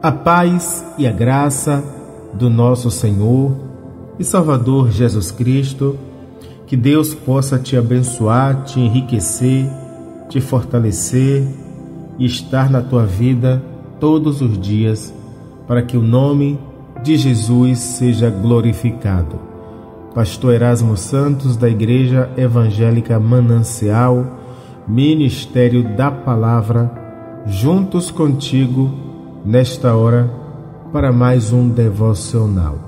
A paz e a graça do nosso Senhor e Salvador Jesus Cristo, que Deus possa te abençoar, te enriquecer, te fortalecer e estar na tua vida todos os dias, para que o nome de Jesus seja glorificado. Pastor Erasmo Santos, da Igreja Evangélica Manancial, Ministério da Palavra, juntos contigo nesta hora para mais um devocional.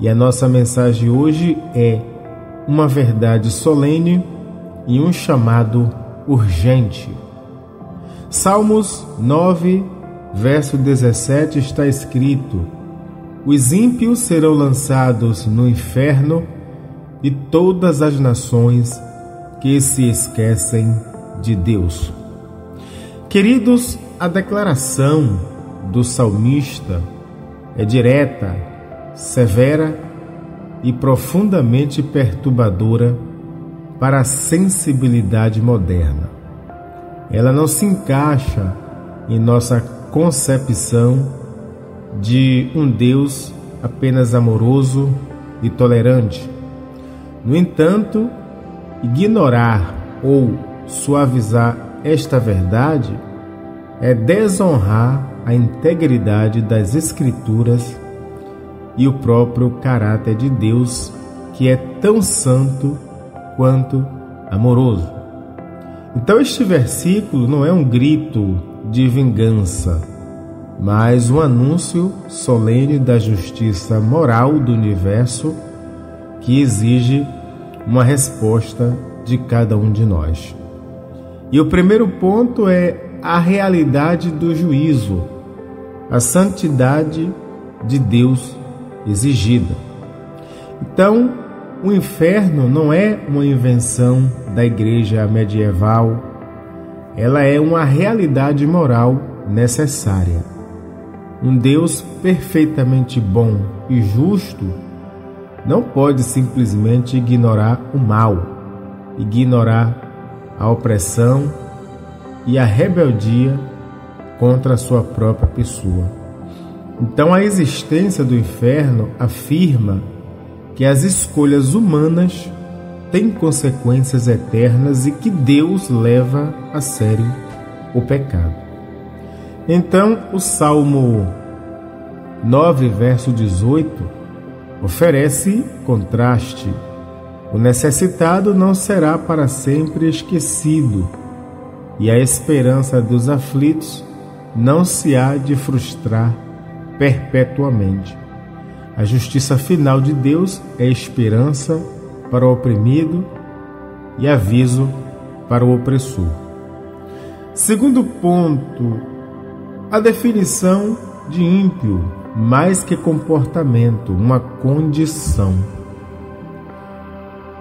E a nossa mensagem hoje é uma verdade solene e um chamado urgente. Salmos 9, verso 17 está escrito: os ímpios serão lançados no inferno e todas as nações que se esquecem de Deus. Queridos, a declaração do salmista é direta, severa e profundamente perturbadora para a sensibilidade moderna. Ela não se encaixa em nossa concepção de um Deus apenas amoroso e tolerante. No entanto, ignorar ou suavizar esta verdade é desonrar a integridade das Escrituras e o próprio caráter de Deus, que é tão santo quanto amoroso. Então este versículo não é um grito de vingança, mas um anúncio solene da justiça moral do universo, que exige uma resposta de cada um de nós. E o primeiro ponto é a realidade do juízo, a santidade de Deus exigida. Então, o inferno não é uma invenção da igreja medieval, ela é uma realidade moral necessária. Um Deus perfeitamente bom e justo não pode simplesmente ignorar o mal, ignorar a opressão e a rebeldia contra a sua própria pessoa. Então, a existência do inferno afirma que as escolhas humanas têm consequências eternas e que Deus leva a sério o pecado. Então, o Salmo 9, verso 18, oferece contraste. O necessitado não será para sempre esquecido, e a esperança dos aflitos não se há de frustrar perpetuamente. A justiça final de Deus é esperança para o oprimido e aviso para o opressor. Segundo ponto, a definição de ímpio, mais que comportamento, uma condição.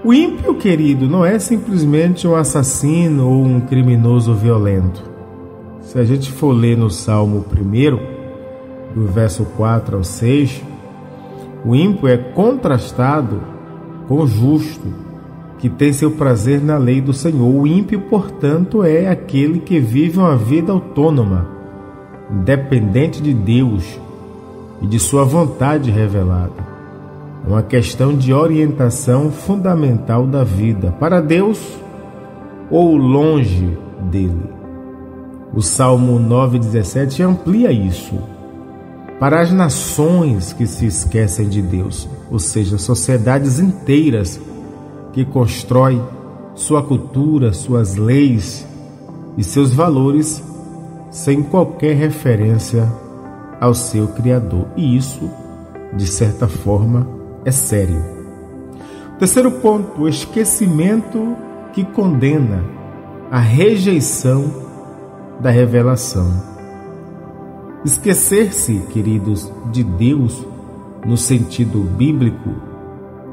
O ímpio, querido, não é simplesmente um assassino ou um criminoso violento. Se a gente for ler no Salmo 1, do verso 4 ao 6, o ímpio é contrastado com o justo, que tem seu prazer na lei do Senhor. O ímpio, portanto, é aquele que vive uma vida autônoma, independente de Deus e de sua vontade revelada. Uma questão de orientação fundamental da vida, para Deus ou longe dele. O Salmo 9,17 amplia isso para as nações que se esquecem de Deus, ou seja, sociedades inteiras que constroem sua cultura, suas leis e seus valores sem qualquer referência ao seu Criador. E isso, de certa forma, é sério. Terceiro ponto, o esquecimento que condena, a rejeição da revelação. Esquecer-se, queridos, de Deus, no sentido bíblico,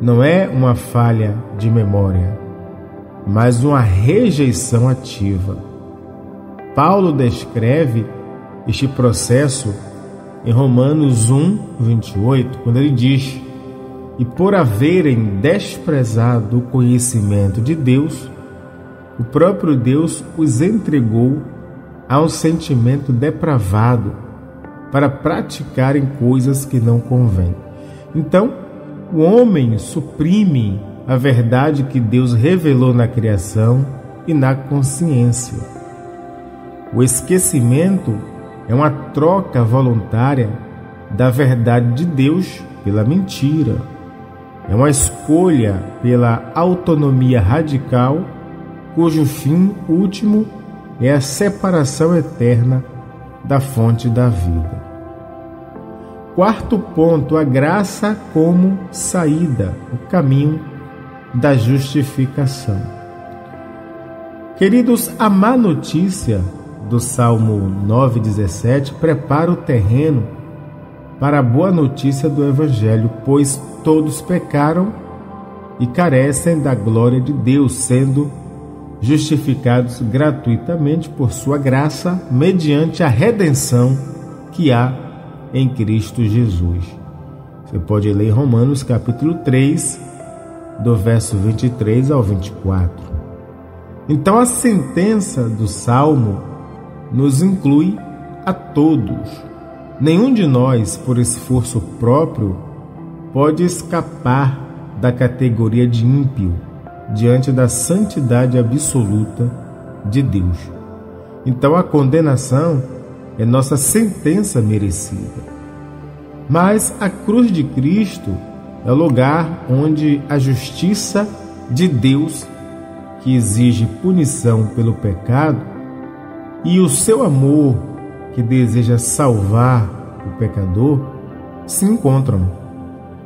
não é uma falha de memória, mas uma rejeição ativa. Paulo descreve este processo em Romanos 1, 28, quando ele diz: e por haverem desprezado o conhecimento de Deus, o próprio Deus os entregou a um sentimento depravado para praticarem coisas que não convêm. Então, o homem suprime a verdade que Deus revelou na criação e na consciência. O esquecimento é uma troca voluntária da verdade de Deus pela mentira. É uma escolha pela autonomia radical, cujo fim último é a separação eterna da fonte da vida. Quarto ponto, a graça como saída, o caminho da justificação. Queridos, a má notícia do Salmo 9,17 prepara o terreno para a boa notícia do Evangelho, pois todos pecaram e carecem da glória de Deus, sendo justificados gratuitamente por sua graça, mediante a redenção que há em Cristo Jesus. Você pode ler Romanos capítulo 3, do verso 23 ao 24. Então a sentença do Salmo nos inclui a todos. Nenhum de nós, por esforço próprio, pode escapar da categoria de ímpio diante da santidade absoluta de Deus. Então a condenação é nossa sentença merecida. Mas a cruz de Cristo é o lugar onde a justiça de Deus, que exige punição pelo pecado, e o seu amor, que deseja salvar o pecador, se encontram.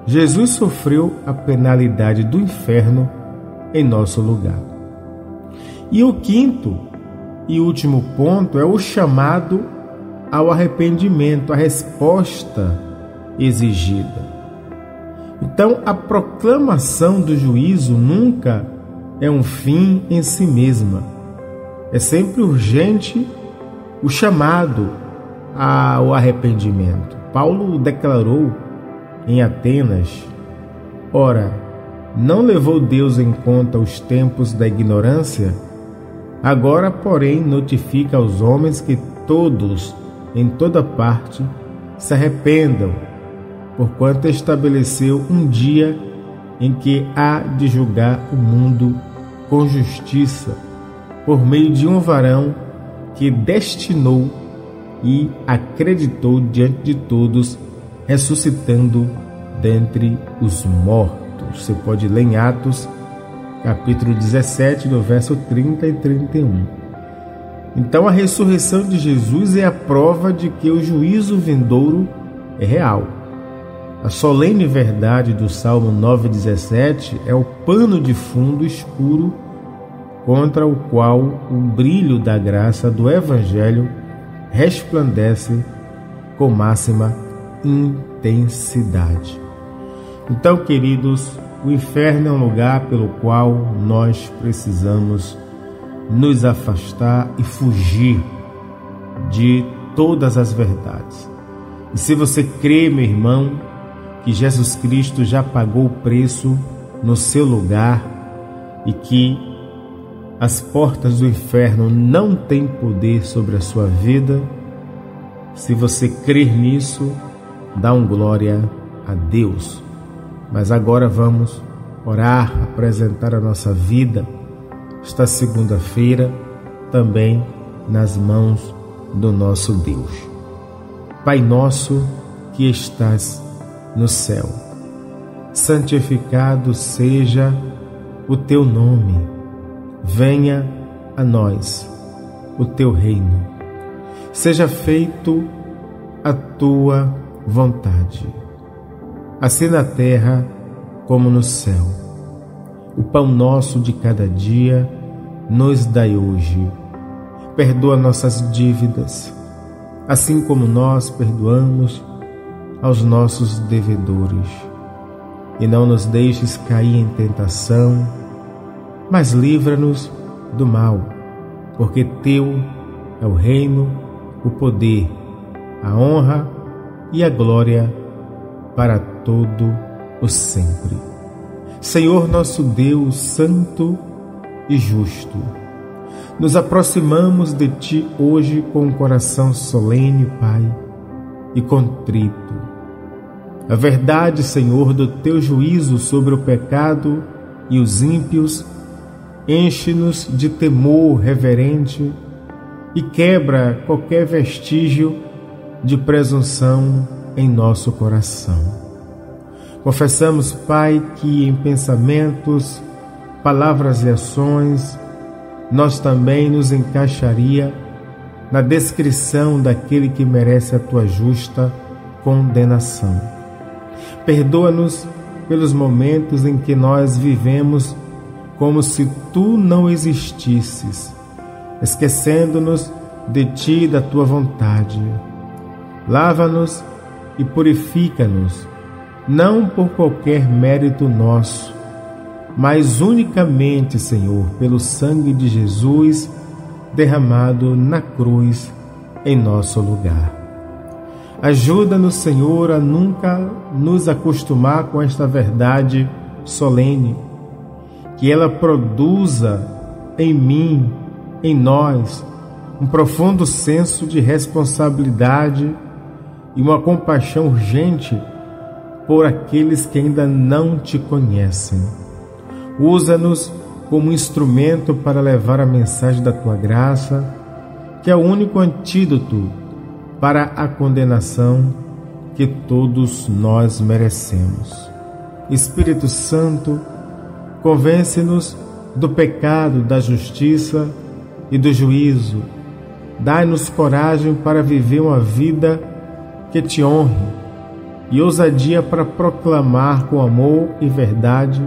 Jesus sofreu a penalidade do inferno em nosso lugar. E o quinto e último ponto é o chamado ao arrependimento, a resposta exigida. Então, a proclamação do juízo nunca é um fim em si mesma. É sempre urgente o chamado ao arrependimento. Paulo declarou em Atenas: ora, não levou Deus em conta os tempos da ignorância? Agora, porém, notifica aos homens que todos, em toda parte, se arrependam, porquanto estabeleceu um dia em que há de julgar o mundo com justiça, por meio de um varão que destinou e acreditou diante de todos, ressuscitando dentre os mortos. Você pode ler em Atos, capítulo 17, do verso 30 e 31. Então a ressurreição de Jesus é a prova de que o juízo vindouro é real. A solene verdade do Salmo 9,17 é o pano de fundo escuro contra o qual o brilho da graça do Evangelho resplandece com máxima intensidade. Então, queridos, o inferno é um lugar pelo qual nós precisamos nos afastar e fugir de todas as verdades. E se você crê, meu irmão, que Jesus Cristo já pagou o preço no seu lugar e que as portas do inferno não têm poder sobre a sua vida, se você crer nisso, dá um glória a Deus. Mas agora vamos orar, apresentar a nossa vida, esta segunda-feira, também nas mãos do nosso Deus. Pai nosso que estás no céu, santificado seja o teu nome. Venha a nós o teu reino. Seja feito a tua vontade, assim na terra como no céu. O pão nosso de cada dia nos dai hoje. Perdoa nossas dívidas, assim como nós perdoamos aos nossos devedores. E não nos deixes cair em tentação, mas livra-nos do mal, porque teu é o reino, o poder, a honra e a glória para todo o sempre. Senhor nosso Deus, santo e justo, nos aproximamos de Ti hoje com um coração solene, Pai, e contrito. A verdade, Senhor, do teu juízo sobre o pecado e os ímpios enche-nos de temor reverente e quebra qualquer vestígio de presunção em nosso coração. Confessamos, Pai, que em pensamentos, palavras e ações, nós também nos encaixaria na descrição daquele que merece a tua justa condenação. Perdoa-nos pelos momentos em que nós vivemos como se tu não existisses, esquecendo-nos de ti e da tua vontade. Lava-nos e purifica-nos, não por qualquer mérito nosso, mas unicamente, Senhor, pelo sangue de Jesus derramado na cruz em nosso lugar. Ajuda-nos, Senhor, a nunca nos acostumar com esta verdade solene, que ela produza em mim, em nós, um profundo senso de responsabilidade e uma compaixão urgente por aqueles que ainda não te conhecem. Usa-nos como instrumento para levar a mensagem da tua graça, que é o único antídoto para a condenação que todos nós merecemos. Espírito Santo, convence-nos do pecado, da justiça e do juízo. Dai-nos coragem para viver uma vida que te honre e ousadia para proclamar com amor e verdade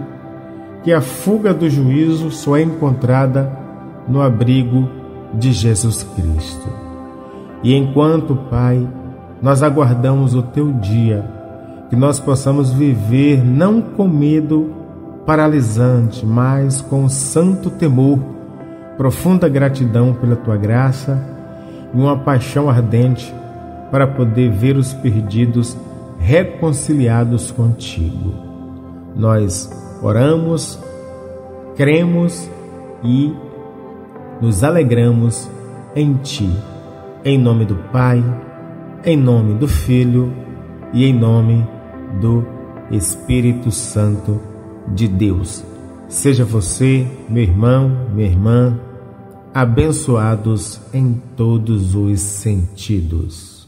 que a fuga do juízo só é encontrada no abrigo de Jesus Cristo. E enquanto, Pai, nós aguardamos o teu dia, que nós possamos viver não com medo paralisante, mas com santo temor, profunda gratidão pela tua graça e uma paixão ardente para poder ver os perdidos reconciliados contigo. Nós oramos, cremos e nos alegramos em ti. Em nome do Pai, em nome do Filho e em nome do Espírito Santo de Deus. Seja você, meu irmão, minha irmã, abençoados em todos os sentidos.